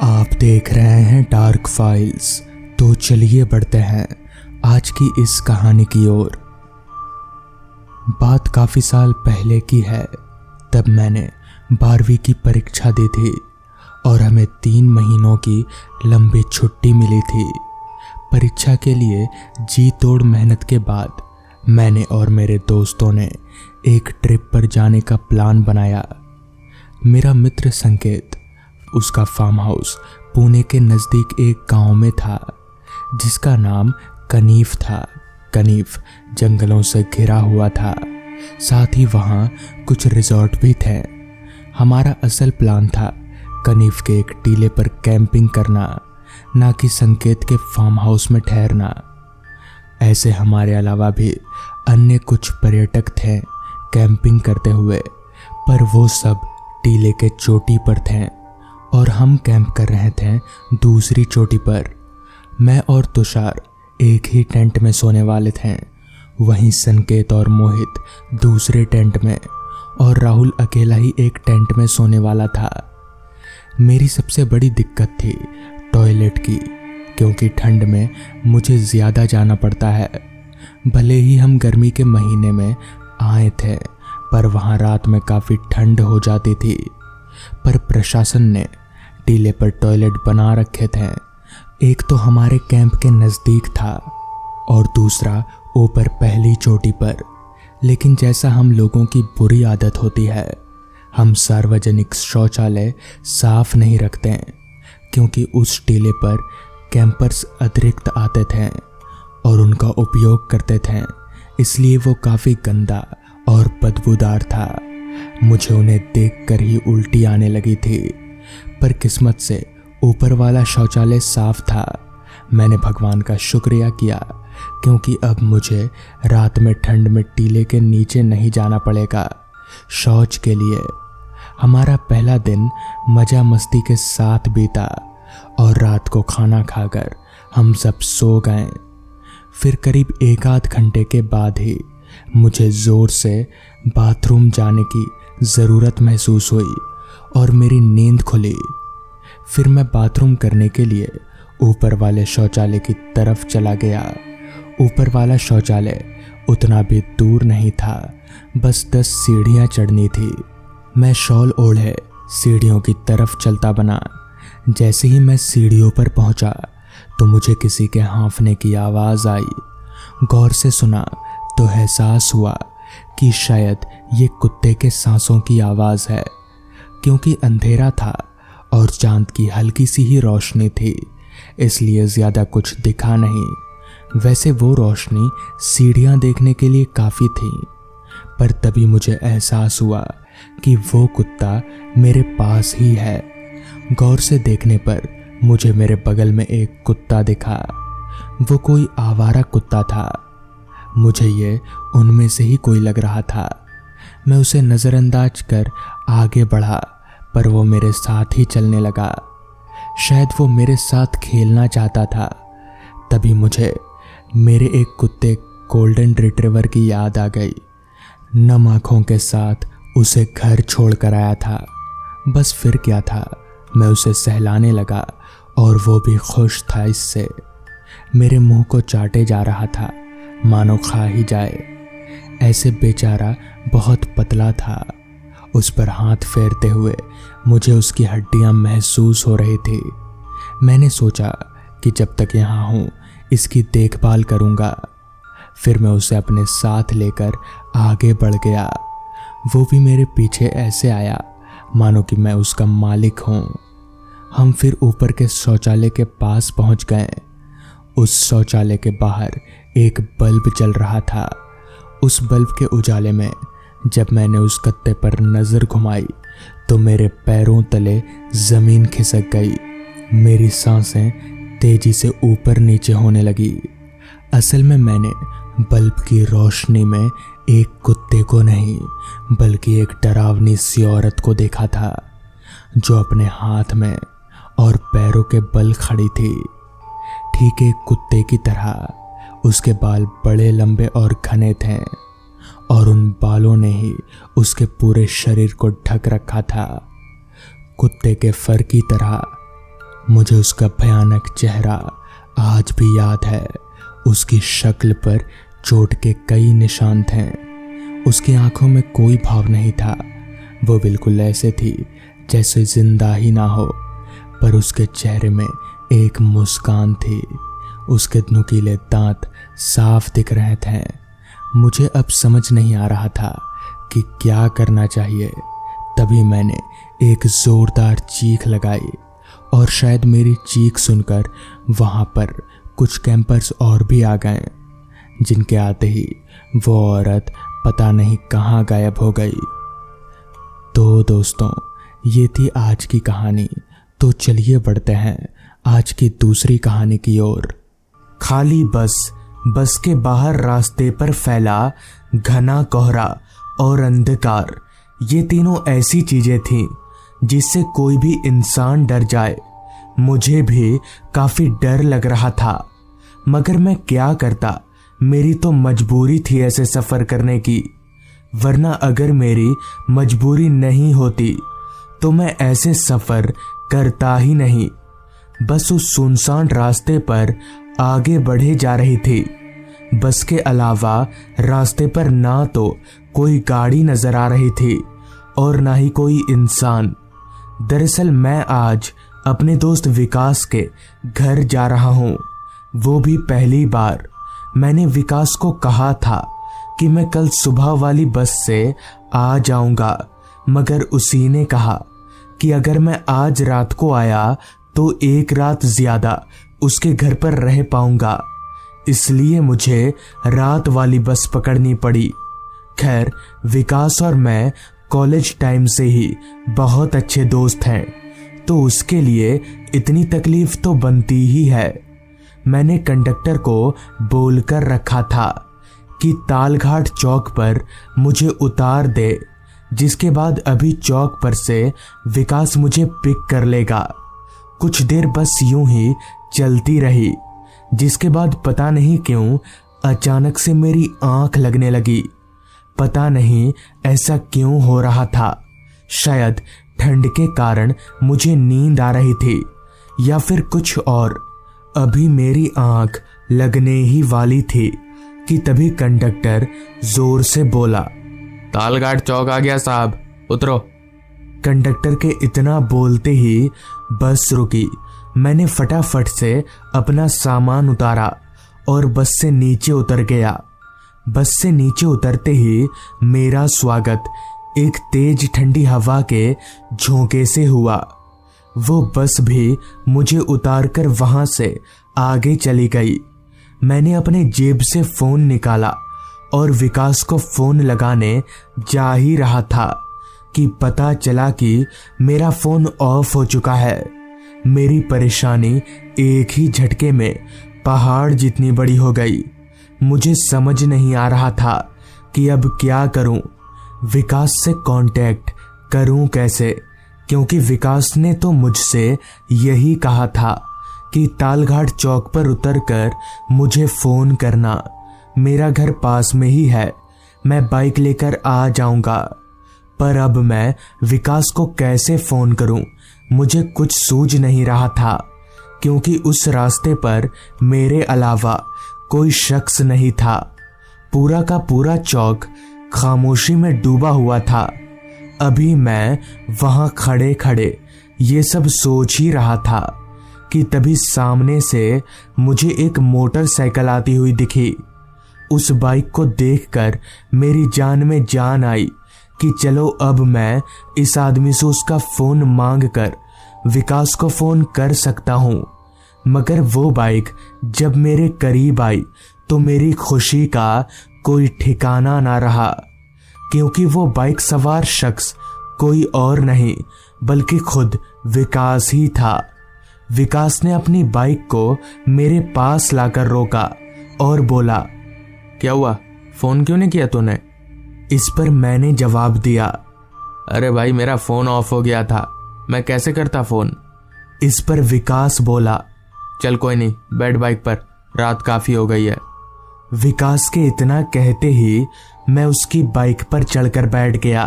आप देख रहे हैं डार्क फाइल्स। तो चलिए बढ़ते हैं आज की इस कहानी की ओर। बात काफ़ी साल पहले की है। तब मैंने 12वीं की परीक्षा दी थी और हमें 3 महीनों की लंबी छुट्टी मिली थी। परीक्षा के लिए जी तोड़ मेहनत के बाद मैंने और मेरे दोस्तों ने एक ट्रिप पर जाने का प्लान बनाया। मेरा मित्र संकेत, उसका फार्म हाउस पुणे के नज़दीक एक गांव में था जिसका नाम कनीफ था। कनीफ जंगलों से घिरा हुआ था, साथ ही वहाँ कुछ रिजॉर्ट भी थे। हमारा असल प्लान था कनीफ के एक टीले पर कैंपिंग करना, ना कि संकेत के फार्म हाउस में ठहरना। ऐसे हमारे अलावा भी अन्य कुछ पर्यटक थे कैंपिंग करते हुए, पर वो सब टीले के चोटी पर थे और हम कैंप कर रहे थे दूसरी चोटी पर। मैं और तुषार एक ही टेंट में सोने वाले थे, वहीं संकेत और मोहित दूसरे टेंट में और राहुल अकेला ही एक टेंट में सोने वाला था। मेरी सबसे बड़ी दिक्कत थी टॉयलेट की, क्योंकि ठंड में मुझे ज़्यादा जाना पड़ता है। भले ही हम गर्मी के महीने में आए थे, पर वहाँ रात में काफ़ी ठंड हो जाती थी। पर प्रशासन ने टीले पर टॉयलेट बना रखे थे। एक तो हमारे कैंप के नज़दीक था और दूसरा ऊपर पहली चोटी पर। लेकिन जैसा हम लोगों की बुरी आदत होती है, हम सार्वजनिक शौचालय साफ नहीं रखते, क्योंकि उस टीले पर कैंपर्स अतिरिक्त आते थे और उनका उपयोग करते थे, इसलिए वो काफ़ी गंदा और बदबूदार था। मुझे उन्हें देखकर ही उल्टी आने लगी थी, पर किस्मत से ऊपर वाला शौचालय साफ था। मैंने भगवान का शुक्रिया किया, क्योंकि अब मुझे रात में ठंड में टीले के नीचे नहीं जाना पड़ेगा शौच के लिए। हमारा पहला दिन मज़ा मस्ती के साथ बीता और रात को खाना खाकर हम सब सो गए। फिर करीब 1 आध घंटे के बाद ही मुझे ज़ोर से बाथरूम जाने की ज़रूरत महसूस हुई और मेरी नींद खुली। फिर मैं बाथरूम करने के लिए ऊपर वाले शौचालय की तरफ चला गया। ऊपर वाला शौचालय उतना भी दूर नहीं था, बस 10 सीढ़ियाँ चढ़नी थी। मैं शॉल ओढ़े सीढ़ियों की तरफ चलता बना। जैसे ही मैं सीढ़ियों पर पहुंचा तो मुझे किसी के हाँफने की आवाज़ आई। गौर से सुना तो एहसास हुआ कि शायद ये कुत्ते के सांसों की आवाज़ है, क्योंकि अंधेरा था और चांद की हल्की सी ही रोशनी थी, इसलिए ज़्यादा कुछ दिखा नहीं। वैसे वो रोशनी सीढ़ियाँ देखने के लिए काफ़ी थी, पर तभी मुझे एहसास हुआ कि वो कुत्ता मेरे पास ही है। गौर से देखने पर मुझे मेरे बगल में एक कुत्ता दिखा। वो कोई आवारा कुत्ता था। मुझे ये उनमें से ही कोई लग रहा था। मैं उसे नज़रअंदाज कर आगे बढ़ा, पर वो मेरे साथ ही चलने लगा। शायद वो मेरे साथ खेलना चाहता था। तभी मुझे मेरे एक कुत्ते गोल्डन रिट्रीवर की याद आ गई। नम आँखों के साथ उसे घर छोड़ कर आया था। बस फिर क्या था, मैं उसे सहलाने लगा और वो भी खुश था इससे। मेरे मुंह को चाटे जा रहा था, मानो खा ही जाए। ऐसे बेचारा बहुत पतला था। उस पर हाथ फेरते हुए मुझे उसकी हड्डियां महसूस हो रही थी। मैंने सोचा कि जब तक यहाँ हूँ इसकी देखभाल करूँगा। फिर मैं उसे अपने साथ लेकर आगे बढ़ गया। वो भी मेरे पीछे ऐसे आया मानो कि मैं उसका मालिक हूँ। हम फिर ऊपर के शौचालय के पास पहुँच गए। उस शौचालय के बाहर एक बल्ब जल रहा था। उस बल्ब के उजाले में जब मैंने उस कत्ते पर नज़र घुमाई तो मेरे पैरों तले ज़मीन खिसक गई। मेरी सांसें तेज़ी से ऊपर नीचे होने लगी। असल में मैंने बल्ब की रोशनी में एक कुत्ते को नहीं, बल्कि एक डरावनी सी औरत को देखा था, जो अपने हाथ में और पैरों के बल खड़ी थी, ठीक एक कुत्ते की तरह। उसके बाल बड़े लंबे और घने थे और उन बालों ने ही उसके पूरे शरीर को ढक रखा था। कुत्ते के फर की तरह मुझे उसका भयानक चेहरा आज भी याद है। उसकी शक्ल पर चोट के कई निशान थे। उसकी आंखों में कोई भाव नहीं था। वो बिल्कुल ऐसे थी जैसे जिंदा ही ना हो, पर उसके चेहरे में एक मुस्कान थी। उसके नुकीले दांत साफ दिख रहे थे। मुझे अब समझ नहीं आ रहा था कि क्या करना चाहिए। तभी मैंने एक जोरदार चीख लगाई और शायद मेरी चीख सुनकर वहां पर कुछ कैंपर्स और भी आ गए, जिनके आते ही वो औरत पता नहीं कहाँ गायब हो गई। तो दोस्तों, ये थी आज की कहानी। तो चलिए बढ़ते हैं आज की दूसरी कहानी की ओर। खाली बस, बस के बाहर रास्ते पर फैला घना कोहरा और अंधकार, ये तीनों ऐसी चीजें थीं जिससे कोई भी इंसान डर जाए। मुझे भी काफी डर लग रहा था, मगर मैं क्या करता। मेरी तो मजबूरी थी ऐसे सफर करने की, वरना अगर मेरी मजबूरी नहीं होती तो मैं ऐसे सफर करता ही नहीं। बस उस सुनसान रास्ते पर आगे बढ़े जा रही थी। बस के अलावा रास्ते पर ना तो कोई गाड़ी नजर आ रही थी और ना ही कोई इंसान। दरअसल मैं आज अपने दोस्त विकास के घर जा रहा हूँ, वो भी पहली बार। मैंने विकास को कहा था कि मैं कल सुबह वाली बस से आ जाऊंगा, मगर उसी ने कहा कि अगर मैं आज रात को आया तो एक रात ज्यादा उसके घर पर रह पाऊंगा, इसलिए मुझे रात वाली बस पकड़नी पड़ी। खैर, विकास और मैं कॉलेज टाइम से ही बहुत अच्छे दोस्त हैं, तो उसके लिए इतनी तकलीफ तो बनती ही है। मैंने कंडक्टर को बोलकर रखा था कि तालघाट चौक पर मुझे उतार दे, जिसके बाद अभी चौक पर से विकास मुझे पिक कर लेगा। कुछ देर बस यूं ही चलती रही, जिसके बाद पता नहीं क्यों अचानक से मेरी आंख लगने लगी। पता नहीं ऐसा क्यों हो रहा था। शायद ठंड के कारण मुझे नींद आ रही थी या फिर कुछ और। अभी मेरी आंख लगने ही वाली थी कि तभी कंडक्टर जोर से बोला, तालघाट चौक आ गया साहब, उतरो। कंडक्टर के इतना बोलते ही बस रुकी। मैंने फटाफट से अपना सामान उतारा और बस से नीचे उतर गया। बस से नीचे उतरते ही मेरा स्वागत एक तेज ठंडी हवा के झोंके से हुआ। वो बस भी मुझे उतारकर वहां से आगे चली गई। मैंने अपने जेब से फोन निकाला और विकास को फोन लगाने जा ही रहा था कि पता चला कि मेरा फोन ऑफ हो चुका है। मेरी परेशानी एक ही झटके में पहाड़ जितनी बड़ी हो गई। मुझे समझ नहीं आ रहा था कि अब क्या करूं, विकास से कांटेक्ट करूं कैसे, क्योंकि विकास ने तो मुझसे यही कहा था कि तालघाट चौक पर उतरकर मुझे फोन करना। मेरा घर पास में ही है, मैं बाइक लेकर आ जाऊंगा। पर अब मैं विकास को कैसे फोन करूं, मुझे कुछ सूझ नहीं रहा था, क्योंकि उस रास्ते पर मेरे अलावा कोई शख्स नहीं था। पूरा का पूरा चौक खामोशी में डूबा हुआ था। अभी मैं वहां खड़े खड़े ये सब सोच ही रहा था कि तभी सामने से मुझे एक मोटरसाइकिल आती हुई दिखी। उस बाइक को देखकर मेरी जान में जान आई कि चलो अब मैं इस आदमी से उसका फोन मांगकर विकास को फोन कर सकता हूं। मगर वो बाइक जब मेरे करीब आई तो मेरी खुशी का कोई ठिकाना ना रहा, क्योंकि वो बाइक सवार शख्स कोई और नहीं बल्कि खुद विकास ही था। विकास ने अपनी बाइक को मेरे पास लाकर रोका और बोला, क्या हुआ, फोन क्यों नहीं किया तूने? इस पर मैंने जवाब दिया, अरे भाई मेरा फोन ऑफ हो गया था, मैं कैसे करता फोन। इस पर विकास बोला, चल कोई नहीं, बैठ बाइक पर, रात काफी हो गई है। विकास के इतना कहते ही मैं उसकी बाइक पर चढ़कर बैठ गया।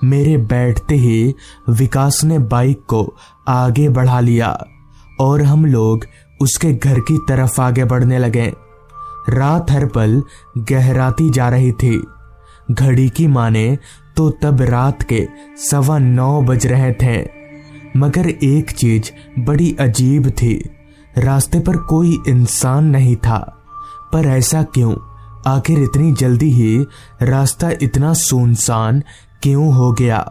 मेरे बैठते ही विकास ने बाइक को आगे बढ़ा लिया और हम लोग उसके घर की तरफ आगे बढ़ने लगे। रात हर पल गहराती जा रही थी। घड़ी की माने तो तब रात के 9:15 बज रहे थे। मगर एक चीज बड़ी अजीब थी, रास्ते पर कोई इंसान नहीं था। पर ऐसा क्यों? आखिर इतनी जल्दी ही रास्ता इतना सुनसान क्यों हो गया?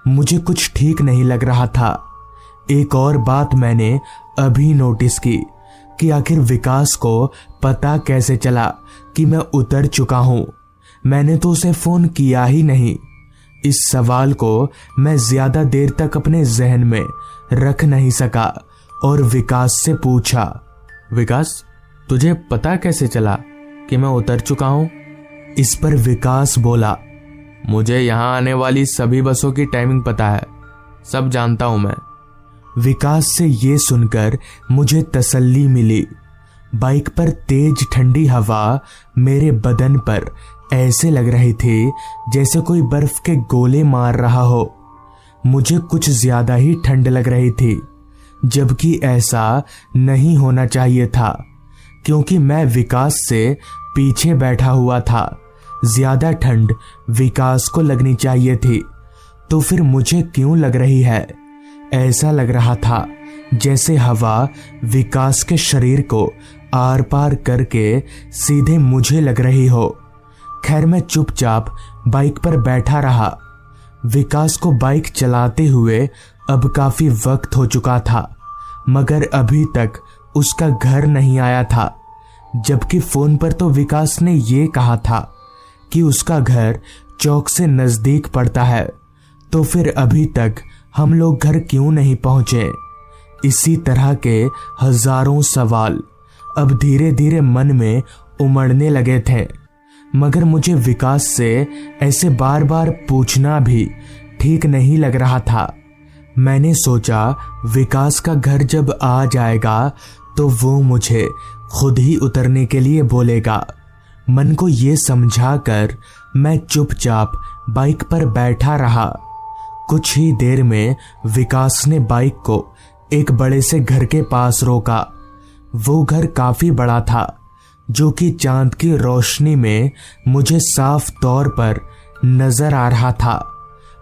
मुझे कुछ ठीक नहीं लग रहा था। एक और बात मैंने अभी नोटिस की कि आखिर विकास को पता कैसे चला कि मैं उतर चुका हूं। मैंने तो उसे फोन किया ही नहीं। इस सवाल को मैं ज्यादा देर तक अपने जहन में रख नहीं सका और विकास से पूछा, विकास, तुझे पता कैसे चला कि मैं उतर चुका हूं? इस पर विकास बोला, मुझे यहां आने वाली सभी बसों की टाइमिंग पता है, सब जानता हूं मैं। विकास से ये सुनकर मुझे तसल्ली मिली। बाइक पर तेज ठंडी हवा मेरे बदन पर ऐसे लग रही थी जैसे कोई बर्फ के गोले मार रहा हो। मुझे कुछ ज्यादा ही ठंड लग रही थी, जबकि ऐसा नहीं होना चाहिए था, क्योंकि मैं विकास से पीछे बैठा हुआ था। ज्यादा ठंड विकास को लगनी चाहिए थी, तो फिर मुझे क्यों लग रही है? ऐसा लग रहा था जैसे हवा विकास के शरीर को आर पार करके सीधे मुझे लग रही हो। खैर, मैं चुपचाप बाइक पर बैठा रहा। विकास को बाइक चलाते हुए अब काफी वक्त हो चुका था, मगर अभी तक उसका घर नहीं आया था। जबकि फोन पर तो विकास ने ये कहा था कि उसका घर चौक से नजदीक पड़ता है। तो फिर अभी तक हम लोग घर क्यों नहीं पहुंचे? इसी तरह के हजारों सवाल अब धीरे धीरे मन में उमड़ने लगे थे, मगर मुझे विकास से ऐसे बार बार पूछना भी ठीक नहीं लग रहा था। मैंने सोचा विकास का घर जब आ जाएगा तो वो मुझे खुद ही उतरने के लिए बोलेगा। मन को ये समझाकर मैं चुपचाप बाइक पर बैठा रहा। कुछ ही देर में विकास ने बाइक को एक बड़े से घर के पास रोका। वो घर काफी बड़ा था, जो कि चांद की रोशनी में मुझे साफ तौर पर नजर आ रहा था।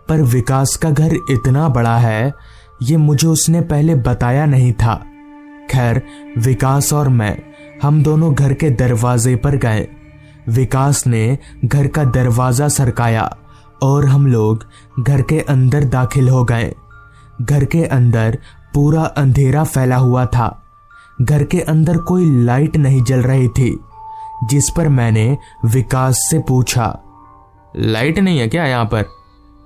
पर विकास का घर इतना बड़ा है, ये मुझे उसने पहले बताया नहीं था। खैर, विकास और मैं हम दोनों घर के दरवाजे पर गए। विकास ने घर का दरवाजा सरकाया और हम लोग घर के अंदर दाखिल हो गए। घर के अंदर पूरा अंधेरा फैला हुआ था। घर के अंदर कोई लाइट नहीं जल रही थी, जिस पर मैंने विकास से पूछा, लाइट नहीं है क्या यहाँ पर?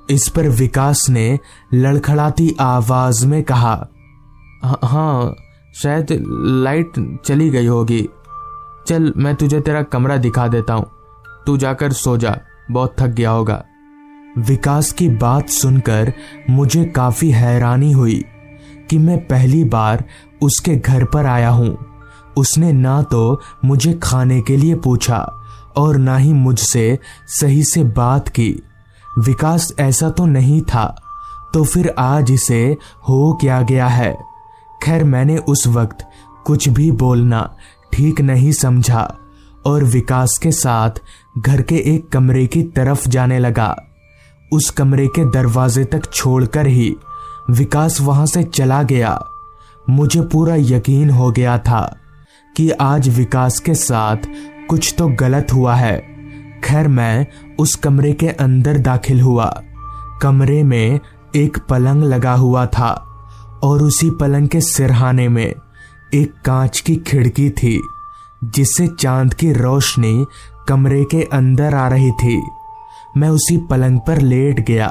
इस पर विकास ने लड़खड़ाती आवाज में कहा, हाँ, शायद लाइट चली गई होगी। चल, मैं तुझे तेरा कमरा दिखा देता हूँ, तू जाकर सो जा, बहुत थक गया होगा। विकास की बात सुनकर मुझे काफी हैरानी हुई कि मैं पहली बार उसके घर पर आया हूं। उसने ना तो मुझे खाने के लिए पूछा और ना ही मुझसे सही से बात की। विकास ऐसा तो नहीं था, तो फिर आज इसे हो क्या गया है? खैर, मैंने उस वक्त कुछ भी बोलना ठीक नहीं समझा और विकास के साथ घर के एक कमरे की तरफ जाने लगा। उस कमरे के दरवाजे तक छोड़कर ही विकास वहां से चला गया। मुझे पूरा यकीन हो गया था कि आज विकास के साथ कुछ तो गलत हुआ है। खैर, मैं उस कमरे के अंदर दाखिल हुआ। कमरे में एक पलंग लगा हुआ था और उसी पलंग के सिरहाने में एक कांच की खिड़की थी, जिससे चांद की रोशनी कमरे के अंदर आ रही थी। मैं उसी पलंग पर लेट गया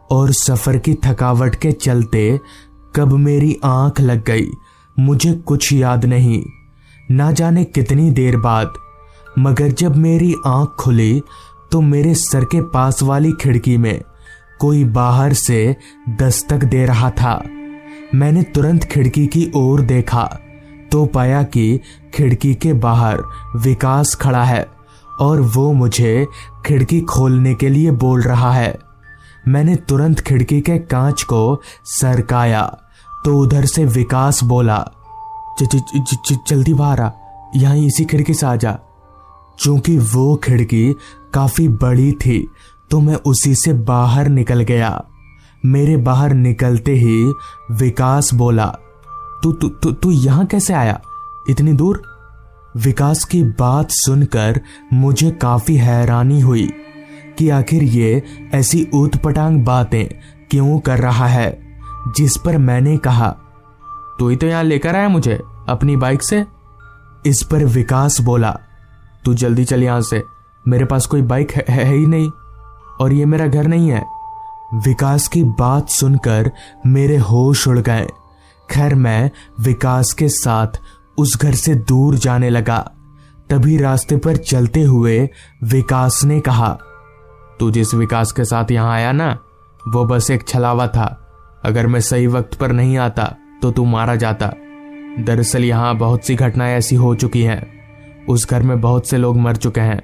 और सफर की थकावट के चलते कब मेरी आंख लग गई मुझे कुछ याद नहीं। ना जाने कितनी देर बाद, मगर जब मेरी आंख खुली तो मेरे सर के पास वाली खिड़की में कोई बाहर से दस्तक दे रहा था। मैंने तुरंत खिड़की की ओर देखा तो पाया कि खिड़की के बाहर विकास खड़ा है और वो मुझे खिड़की खोलने के लिए बोल रहा है। मैंने तुरंत खिड़की के कांच को सरकाया तो उधर से विकास बोला, जल्दी बाहर आ, यहाँ इसी खिड़की से आ जा। चूंकि वो खिड़की काफी बड़ी थी तो मैं उसी से बाहर निकल गया। मेरे बाहर निकलते ही विकास बोला, तू यहाँ कैसे आया इतनी दूर? विकास की बात सुनकर मुझे काफी हैरानी हुई कि आखिर ये ऐसी ऊटपटांग बातें क्यों कर रहा है। जिस पर मैंने कहा, तू ही तो यहाँ लेकर आया मुझे अपनी बाइक से। इस पर विकास बोला, तू जल्दी चल यहाँ से, मेरे पास कोई बाइक है ही नहीं और ये मेरा घर नहीं है। विकास की बात सुनकर मेरे होश उड़ गए। खैर मैं विकास के साथ उस घर से दूर जाने लगा। तभी रास्ते पर चलते हुए विकास ने कहा, तू जिस विकास के साथ यहाँ आया ना, वो बस एक छलावा था। अगर मैं सही वक्त पर नहीं आता तो तू मारा जाता। दरअसल यहाँ बहुत सी घटनाएं ऐसी हो चुकी हैं, उस घर में बहुत से लोग मर चुके हैं।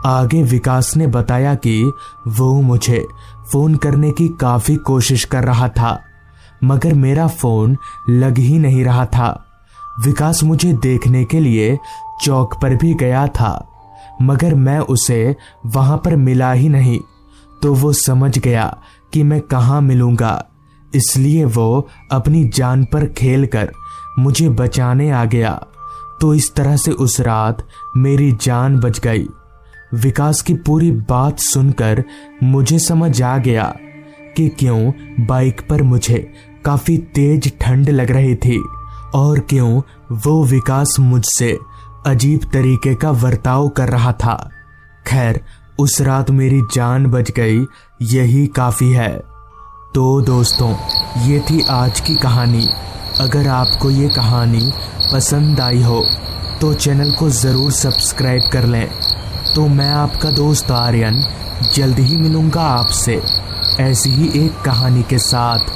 आगे विकास ने बताया कि वो मुझे फोन करने की काफी कोशिश कर रहा था मगर मेरा फोन लग ही नहीं रहा था। विकास मुझे देखने के लिए चौक पर भी गया था मगर मैं उसे वहां पर मिला ही नहीं। तो वो समझ गया कि मैं कहाँ मिलूंगा, इसलिए वो अपनी जान पर खेलकर मुझे बचाने आ गया। तो इस तरह से उस रात मेरी जान बच गई। विकास की पूरी बात सुनकर मुझे समझ आ गया कि क्यों बाइक पर मुझे काफी तेज ठंड लग रही थी और क्यों वो विकास मुझसे अजीब तरीके का बर्ताव कर रहा था। खैर उस रात मेरी जान बच गई, यही काफी है। तो दोस्तों, ये थी आज की कहानी। अगर आपको ये कहानी पसंद आई हो तो चैनल को ज़रूर सब्सक्राइब कर लें। तो मैं आपका दोस्त आर्यन जल्द ही मिलूंगा आपसे ऐसी ही एक कहानी के साथ।